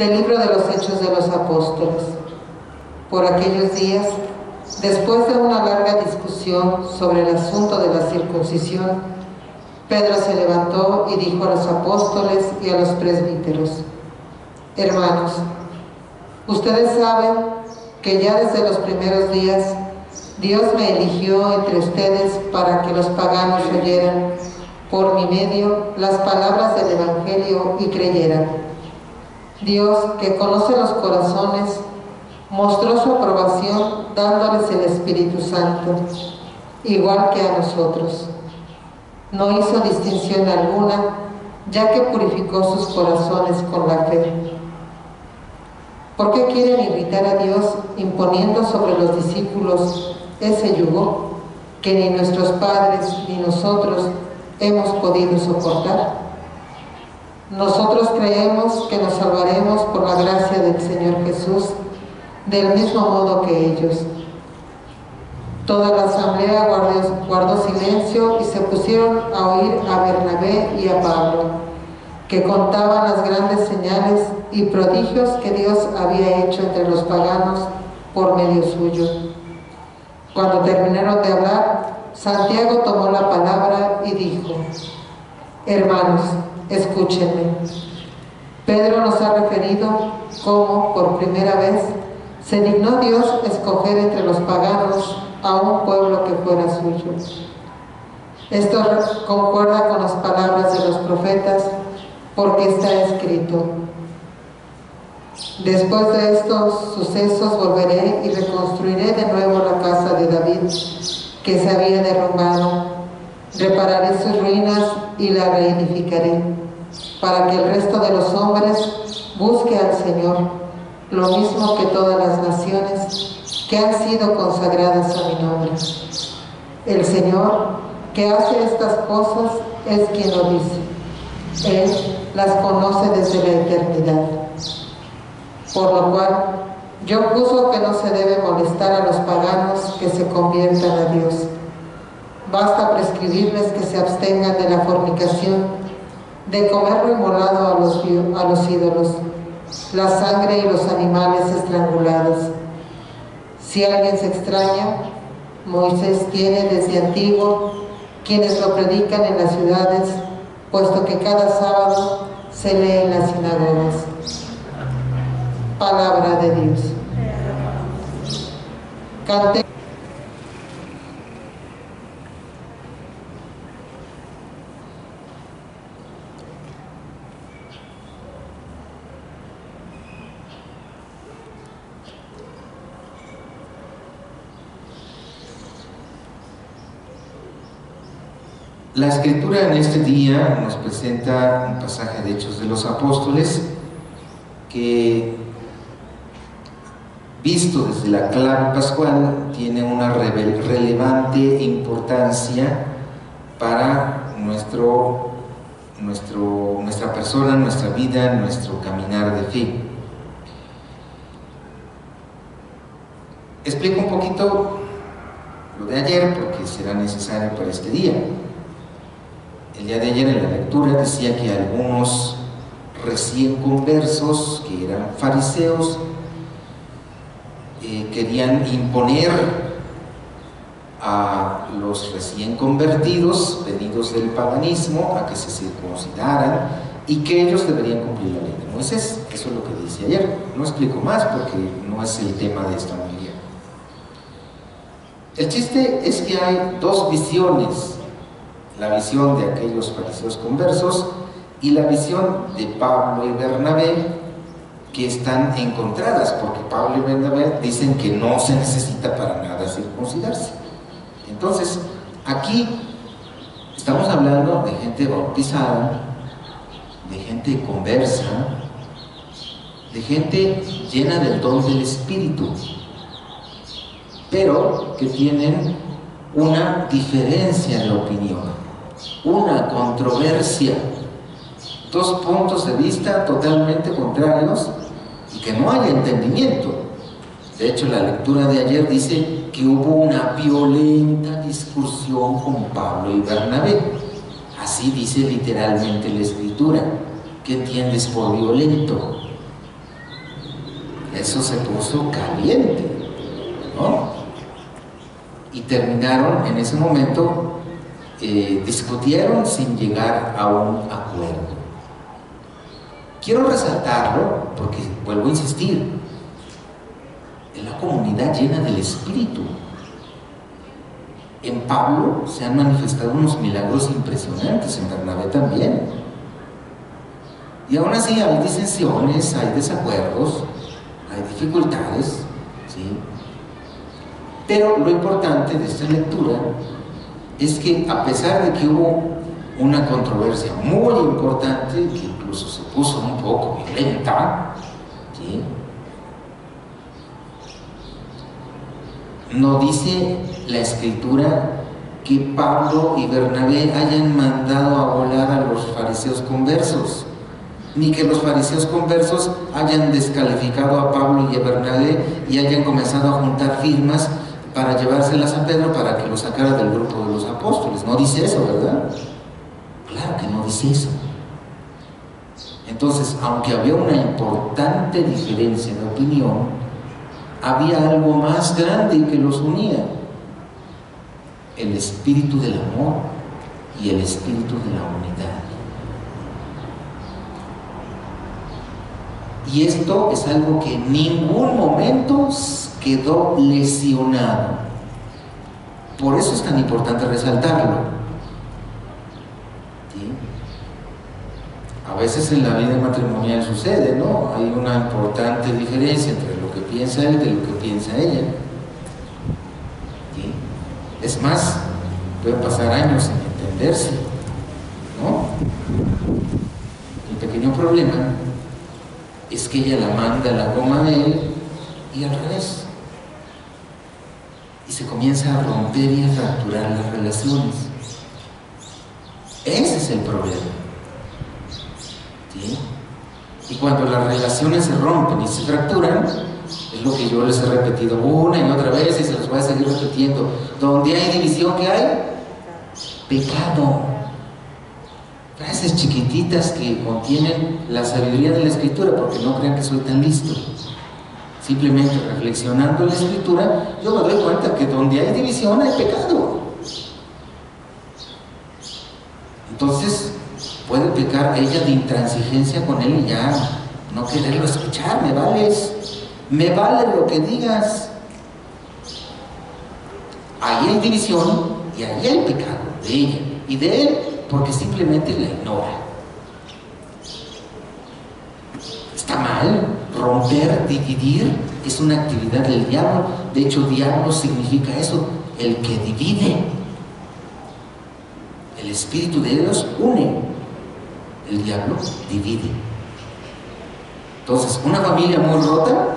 Del libro de los Hechos de los Apóstoles. Por aquellos días, después de una larga discusión sobre el asunto de la circuncisión, Pedro se levantó y dijo a los apóstoles y a los presbíteros: Hermanos, ustedes saben que ya desde los primeros días Dios me eligió entre ustedes para que los paganos oyeran por mi medio las palabras del Evangelio y creyeran. Dios, que conoce los corazones, mostró su aprobación dándoles el Espíritu Santo, igual que a nosotros. No hizo distinción alguna, ya que purificó sus corazones con la fe. ¿Por qué quieren irritar a Dios imponiendo sobre los discípulos ese yugo que ni nuestros padres ni nosotros hemos podido soportar? Nosotros creemos que nos salvaremos por la gracia del Señor Jesús, del mismo modo que ellos. Toda la asamblea guardó silencio y se pusieron a oír a Bernabé y a Pablo, que contaban las grandes señales y prodigios que Dios había hecho entre los paganos por medio suyo. Cuando terminaron de hablar, Santiago tomó la palabra y dijo: Hermanos, escúchenme. Pedro nos ha referido cómo, por primera vez, se dignó Dios escoger entre los paganos a un pueblo que fuera suyo. Esto concuerda con las palabras de los profetas, porque está escrito: Después de estos sucesos volveré y reconstruiré de nuevo la casa de David, que se había derrumbado. Repararé sus ruinas y la reedificaré, para que el resto de los hombres busque al Señor, lo mismo que todas las naciones que han sido consagradas a mi nombre. El Señor, que hace estas cosas, es quien lo dice. Él las conoce desde la eternidad. Por lo cual, yo juzgo que no se debe molestar a los paganos que se conviertan a Dios. Basta prescribirles que se abstengan de la fornicación, de comer lo inmolado a los ídolos, la sangre y los animales estrangulados. Si alguien se extraña, Moisés tiene desde antiguo quienes lo predican en las ciudades, puesto que cada sábado se lee en las sinagogas. Palabra de Dios. Cante. La Escritura en este día nos presenta un pasaje de Hechos de los Apóstoles que, visto desde la clave pascual, tiene una relevante importancia para nuestra persona, nuestra vida, nuestro caminar de fe. Explico un poquito lo de ayer porque será necesario para este día. El día de ayer en la lectura decía que algunos recién conversos, que eran fariseos, querían imponer a los recién convertidos, venidos del paganismo, a que se circuncidaran y que ellos deberían cumplir la ley de Moisés. Eso es lo que dice ayer. No explico más porque no es el tema de esta homilía. El chiste es que hay dos visiones: la visión de aquellos fariseos conversos y la visión de Pablo y Bernabé, que están encontradas, porque Pablo y Bernabé dicen que no se necesita para nada circuncidarse. Entonces, aquí estamos hablando de gente bautizada, de gente conversa, de gente llena del don del Espíritu, pero que tienen una diferencia en la opinión, una controversia, dos puntos de vista totalmente contrarios y que no hay entendimiento. De hecho, la lectura de ayer dice que hubo una violenta discusión con Pablo y Bernabé. Así dice literalmente la Escritura. ¿Qué entiendes por violento? eso se puso caliente, ¿no? Y terminaron en ese momento, discutieron sin llegar a un acuerdo. Quiero resaltarlo porque vuelvo a insistir, es la comunidad llena del Espíritu. En Pablo se han manifestado unos milagros impresionantes, en Bernabé también. Y aún así hay disensiones, hay desacuerdos, hay dificultades, ¿sí? Pero lo importante de esta lectura es que a pesar de que hubo una controversia muy importante, que incluso se puso un poco violenta, ¿sí? No dice la Escritura que Pablo y Bernabé hayan mandado a volar a los fariseos conversos, ni que los fariseos conversos hayan descalificado a Pablo y a Bernabé y hayan comenzado a juntar firmas para llevárselas a Pedro para que lo sacara del grupo de los apóstoles. No dice eso, ¿verdad? Claro que no dice eso. Entonces, aunque había una importante diferencia de opinión, había algo más grande que los unía: el espíritu del amor y el espíritu de la unidad. Y esto es algo que en ningún momento quedó lesionado. Por eso es tan importante resaltarlo, ¿sí? A veces en la vida matrimonial sucede, ¿no? Hay una importante diferencia entre lo que piensa él y lo que piensa ella, ¿sí? Es más, pueden pasar años sin entenderse, ¿no? El pequeño problema es que ella la manda a la goma de él y al revés. Y se comienza a romper y a fracturar las relaciones. Ese es el problema, ¿sí? Y cuando las relaciones se rompen y se fracturan, es lo que yo les he repetido una y otra vez y se los voy a seguir repitiendo: donde hay división, ¿qué hay? Pecado. Frases chiquititas que contienen la sabiduría de la Escritura, porque no crean que soy tan listo. Simplemente reflexionando en la Escritura, yo me doy cuenta que donde hay división hay pecado. Entonces, puede pecar ella de intransigencia con él y ya no quererlo escuchar. Me vale lo que digas. Ahí hay división y ahí hay pecado de ella y de él, porque simplemente la ignora. Está mal. Romper, dividir, es una actividad del diablo. De hecho, diablo significa eso, el que divide. El Espíritu de Dios une, el diablo divide. Entonces, una familia muy rota,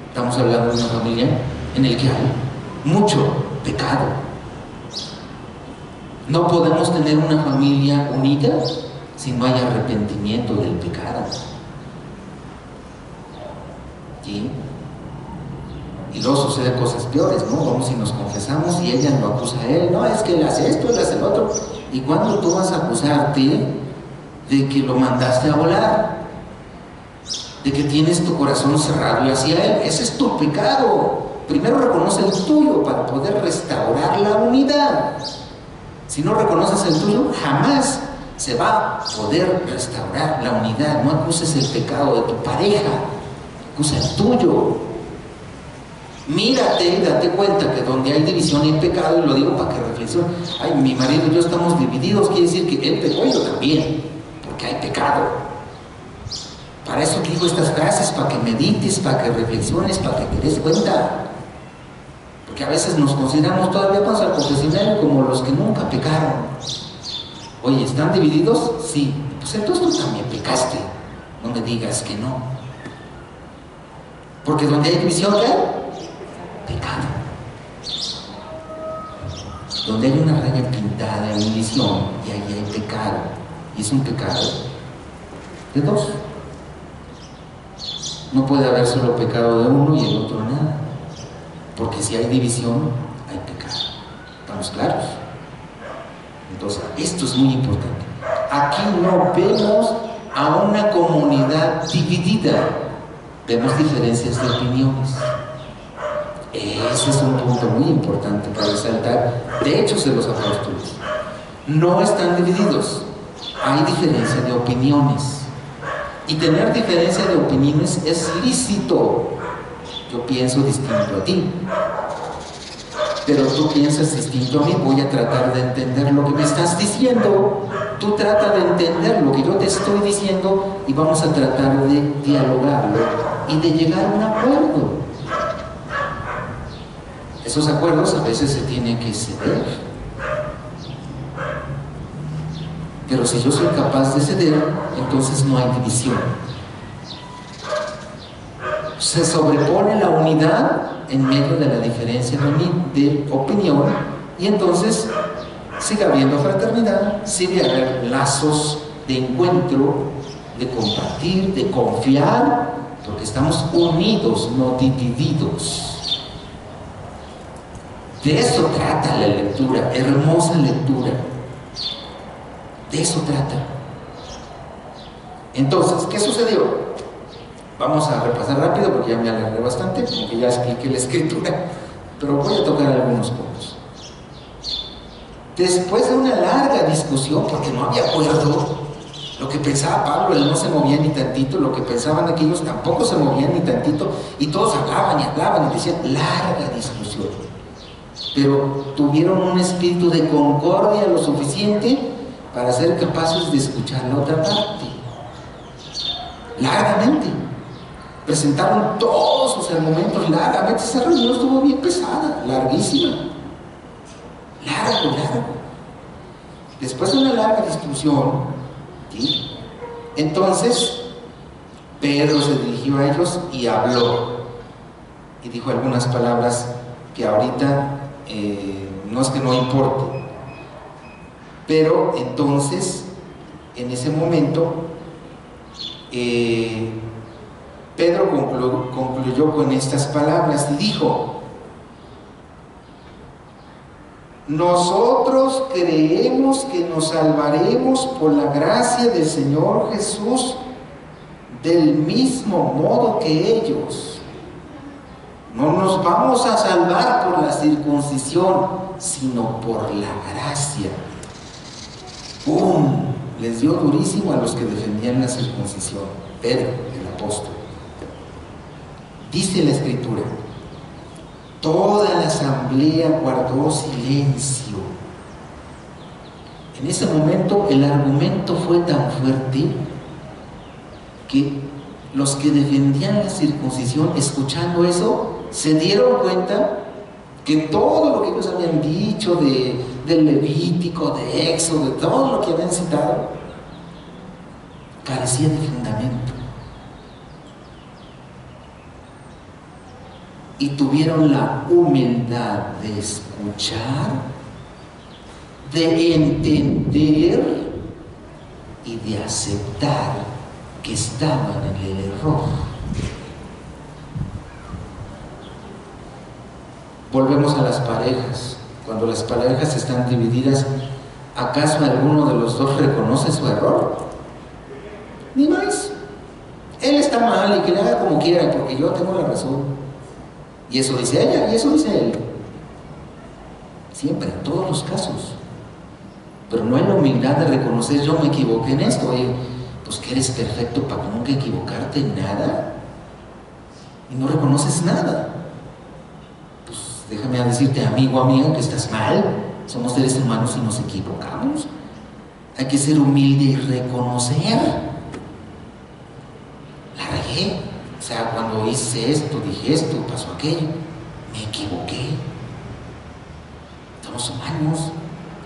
estamos hablando de una familia en la que hay mucho pecado. No podemos tener una familia unida si no hay arrepentimiento del pecado, ¿sí? Y luego suceden cosas peores, ¿no? Vamos y nos confesamos y ella lo acusa a él: no, es que él hace esto, él hace el otro. ¿Y cuándo tú vas a acusarte de que lo mandaste a volar? De que tienes tu corazón cerrado hacia él. Ese es tu pecado. Primero reconoce el tuyo para poder restaurar la unidad. Si no reconoces el tuyo, jamás se va a poder restaurar la unidad. No acuses el pecado de tu pareja, acusa el tuyo. Mírate y date cuenta que donde hay división hay pecado, y lo digo para que reflexiones. Ay, mi marido y yo estamos divididos, quiere decir que él pecó y yo también, porque hay pecado. Para eso digo estas frases, para que medites, para que reflexiones, para que te des cuenta. Porque a veces nos consideramos, todavía vamos al confesionario como los que nunca pecaron. Oye, ¿están divididos? Sí. Pues entonces tú también pecaste. No me digas que no. Porque donde hay división, ¿qué hay? Pecado. Donde hay una raya pintada, hay división, y ahí hay pecado. Y es un pecado de dos. No puede haber solo pecado de uno y el otro nada. Porque si hay división, hay pecado. ¿Estamos claros? Entonces, esto es muy importante. Aquí no vemos a una comunidad dividida, vemos diferencias de opiniones. Ese es un punto muy importante para resaltar de Hechos de los Apóstoles. No están divididos, hay diferencia de opiniones. Y tener diferencia de opiniones es lícito. Yo pienso distinto a ti, pero tú piensas distinto a mí. Voy a tratar de entender lo que me estás diciendo. Tú trata de entender lo que yo te estoy diciendo y vamos a tratar de dialogarlo y de llegar a un acuerdo. Esos acuerdos a veces se tienen que ceder. Pero si yo soy capaz de ceder, entonces no hay división. Se sobrepone la unidad en medio de la diferencia de opinión y entonces sigue habiendo fraternidad, sigue haber lazos de encuentro, de compartir, de confiar, porque estamos unidos, no divididos. De eso trata la lectura, hermosa lectura. De eso trata. Entonces, ¿qué sucedió? Vamos a repasar rápido porque ya me alargué bastante, porque ya expliqué la escritura, pero voy a tocar algunos puntos. Después de una larga discusión, porque no había acuerdo, lo que pensaba Pablo, él no se movía ni tantito, lo que pensaban aquellos tampoco se movían ni tantito, y todos hablaban y decían, larga discusión. Pero tuvieron un espíritu de concordia lo suficiente para ser capaces de escuchar la otra parte. Largamente. Presentaron todos sus argumentos largamente. Esa reunión estuvo bien pesada, larguísima. Largo. Después de una larga discusión, ¿sí? Entonces Pedro se dirigió a ellos y habló. Y dijo algunas palabras que ahorita no es que no importe. Pero entonces, en ese momento, Pedro concluyó con estas palabras y dijo: nosotros creemos que nos salvaremos por la gracia del Señor Jesús del mismo modo que ellos. No nos vamos a salvar por la circuncisión, sino por la gracia. ¡Pum! Les dio durísimo a los que defendían la circuncisión. Pedro, el apóstol. Dice la Escritura: toda la asamblea guardó silencio. En ese momento el argumento fue tan fuerte que los que defendían la circuncisión, escuchando eso, se dieron cuenta que todo lo que ellos habían dicho del Levítico, de Éxodo, de todo lo que habían citado, carecía de fundamento. Y tuvieron la humildad de escuchar, de entender y de aceptar que estaban en el error. Volvemos a las parejas. Cuando las parejas están divididas, ¿acaso alguno de los dos reconoce su error? Ni más. Él está mal y que le haga como quiera, porque yo tengo la razón. Y eso dice ella, y eso dice él. Siempre, en todos los casos. Pero no hay la humildad de reconocer: yo me equivoqué en esto. Oye, pues que eres perfecto para nunca equivocarte en nada. Y no reconoces nada. Pues déjame decirte, amigo, amiga, que estás mal. Somos seres humanos y nos equivocamos. Hay que ser humilde y reconocer. La regué. O sea, cuando hice esto, dije esto, pasó aquello, me equivoqué. Somos humanos,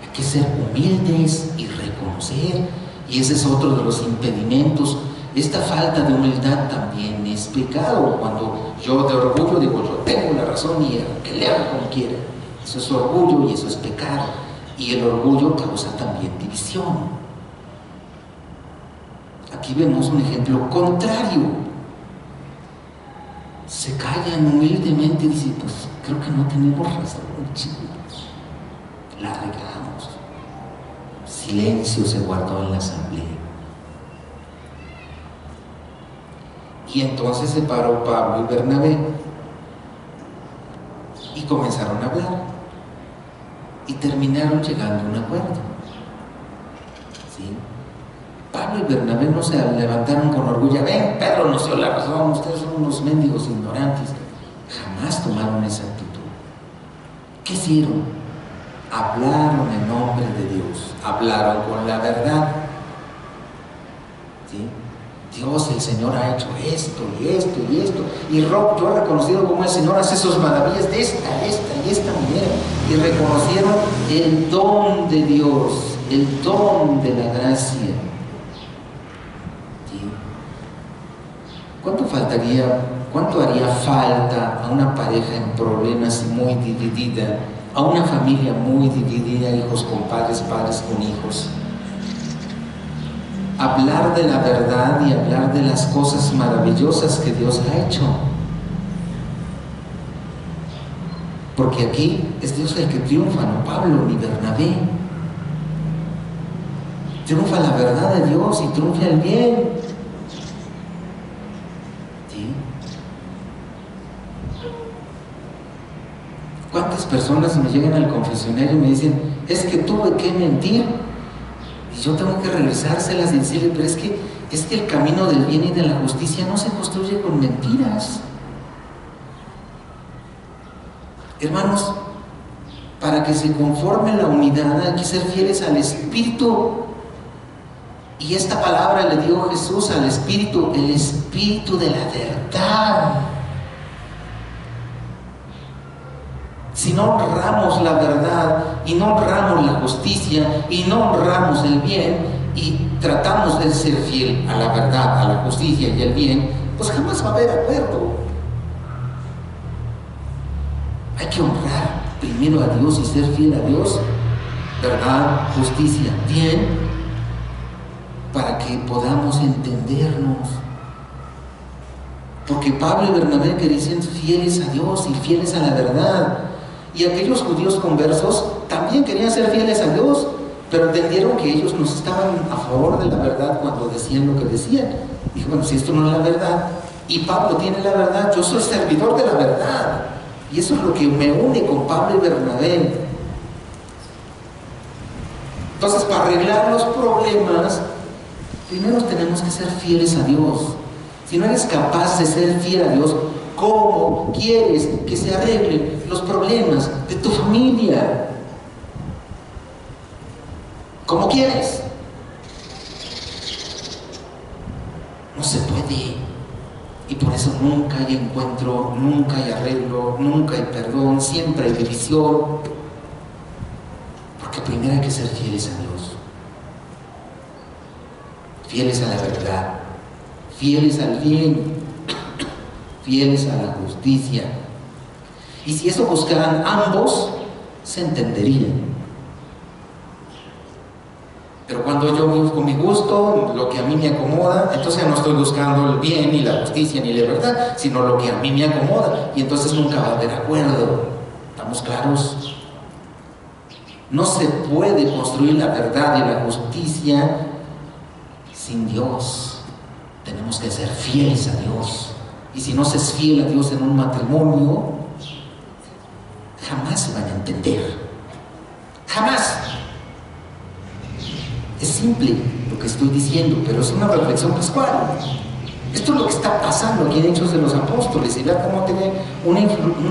hay que ser humildes y reconocer. Y ese es otro de los impedimentos. Esta falta de humildad también es pecado. Cuando yo de orgullo digo: yo tengo la razón y que le haga como quiera. Eso es orgullo y eso es pecado. Y el orgullo causa también división. Aquí vemos un ejemplo contrario. Se callan humildemente y dicen: pues creo que no tenemos razón, chicos. La regamos. Silencio se guardó en la asamblea. Y entonces se paró Pablo y Bernabé y comenzaron a hablar y terminaron llegando a un acuerdo. ¿Sí? Pablo y Bernabé no se levantaron con orgullo. Ven, Pedro nos dio la razón, ustedes son unos mendigos ignorantes. Jamás tomaron esa actitud. ¿Qué hicieron? Hablaron en nombre de Dios, hablaron con la verdad. ¿Sí? Dios, el Señor ha hecho esto y esto y esto. Y yo he reconocido cómo el Señor hace sus maravillas de esta y esta manera. Y reconocieron el don de Dios, el don de la gracia. ¿Sí? ¿Cuánto haría falta a una pareja en problemas y muy dividida, a una familia muy dividida, hijos con padres, padres con hijos? Hablar de la verdad y hablar de las cosas maravillosas que Dios ha hecho. Porque aquí es Dios el que triunfa, no Pablo ni Bernabé. Triunfa la verdad de Dios y triunfa el bien. ¿Sí? ¿Cuántas personas me llegan al confesionario y me dicen, es que tuve que mentir? Y yo tengo que regresárselas y decirle, pero es que el camino del bien y de la justicia no se construye con mentiras. Hermanos, para que se conforme la unidad hay que ser fieles al Espíritu. Y esta palabra le dio Jesús al Espíritu, el Espíritu de la verdad. Si no honramos la verdad y no honramos la justicia y no honramos el bien y tratamos de ser fiel a la verdad, a la justicia y al bien, pues jamás va a haber acuerdo. Hay que honrar primero a Dios y ser fiel a Dios, verdad, justicia, bien, para que podamos entendernos. Porque Pablo y Bernabé querían ser fieles a Dios y fieles a la verdad. Y aquellos judíos conversos también querían ser fieles a Dios, pero entendieron que ellos no estaban a favor de la verdad cuando decían lo que decían. Dijo, bueno, si esto no es la verdad, y Pablo tiene la verdad, yo soy servidor de la verdad. Y eso es lo que me une con Pablo y Bernabé. Entonces, para arreglar los problemas, primero tenemos que ser fieles a Dios. Si no eres capaz de ser fiel a Dios, ¿cómo quieres que se arreglen los problemas de tu familia? ¿Cómo quieres? No se puede. Y por eso nunca hay encuentro, nunca hay arreglo, nunca hay perdón, siempre hay división. Porque primero hay que ser fieles a Dios. Fieles a la verdad, fieles al bien, fieles a la justicia. Y si eso buscaran ambos, se entenderían. Pero cuando yo busco mi gusto, lo que a mí me acomoda, entonces no estoy buscando el bien, ni la justicia, ni la verdad, sino lo que a mí me acomoda. Y entonces nunca va a haber acuerdo. ¿Estamos claros? No se puede construir la verdad y la justicia sin Dios. Tenemos que ser fieles a Dios. Y si no se es fiel a Dios en un matrimonio, jamás se van a entender. Jamás. Es simple lo que estoy diciendo, pero es una reflexión pascual. Esto es lo que está pasando aquí en Hechos de los Apóstoles, y vea cómo tiene una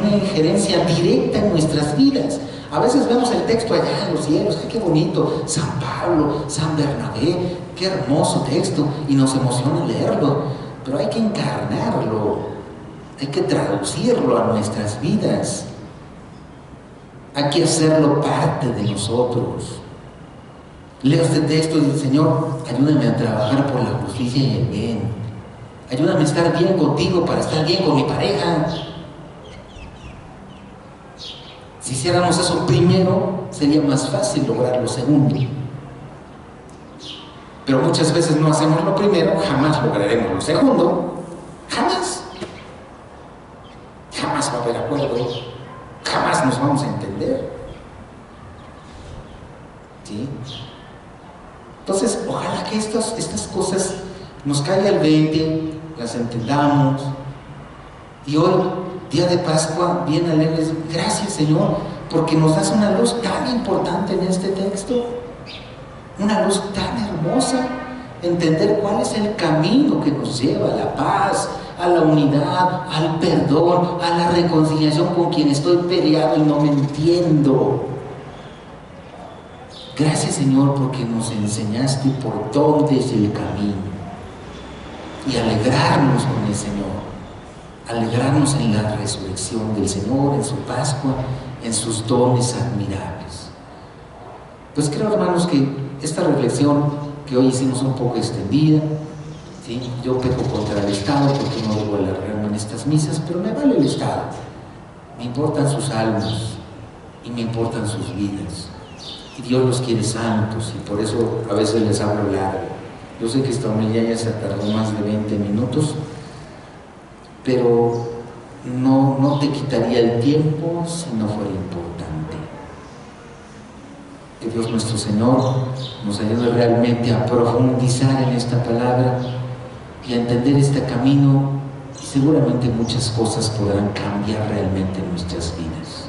injerencia directa en nuestras vidas. A veces vemos el texto allá en los cielos, qué bonito, San Pablo, San Bernabé, qué hermoso texto, y nos emociona leerlo, pero hay que encarnarlo, hay que traducirlo a nuestras vidas, hay que hacerlo parte de nosotros. Leo este texto y dice, Señor, ayúdame a trabajar por la justicia y el bien. Ayúdame a estar bien contigo para estar bien con mi pareja. Si hiciéramos eso primero, sería más fácil lograr lo segundo. Pero muchas veces no hacemos lo primero, jamás lograremos lo segundo. Jamás. Jamás va a haber acuerdo. Jamás nos vamos a entender. ¿Sí? Entonces, ojalá que estas cosas nos caiga el 20, las entendamos. Y hoy, día de Pascua, bien alegres, gracias Señor, porque nos das una luz tan importante en este texto, una luz tan hermosa, entender cuál es el camino que nos lleva a la paz, a la unidad, al perdón, a la reconciliación con quien estoy peleado y no me entiendo. Gracias Señor, porque nos enseñaste por dónde es el camino, y alegrarnos con el Señor, alegrarnos en la resurrección del Señor, en su Pascua, en sus dones admirables. Pues creo, hermanos, que esta reflexión que hoy hicimos un poco extendida, ¿sí? Yo peco contra el Estado porque no debo alargarme en estas misas, pero me vale el Estado. Me importan sus almas y me importan sus vidas. Y Dios los quiere santos, y por eso a veces les hablo largo. Yo sé que esta homilía ya se tardó más de 20 minutos, pero no te quitaría el tiempo si no fuera importante. Que Dios nuestro Señor nos ayude realmente a profundizar en esta palabra y a entender este camino, y seguramente muchas cosas podrán cambiar realmente en nuestras vidas.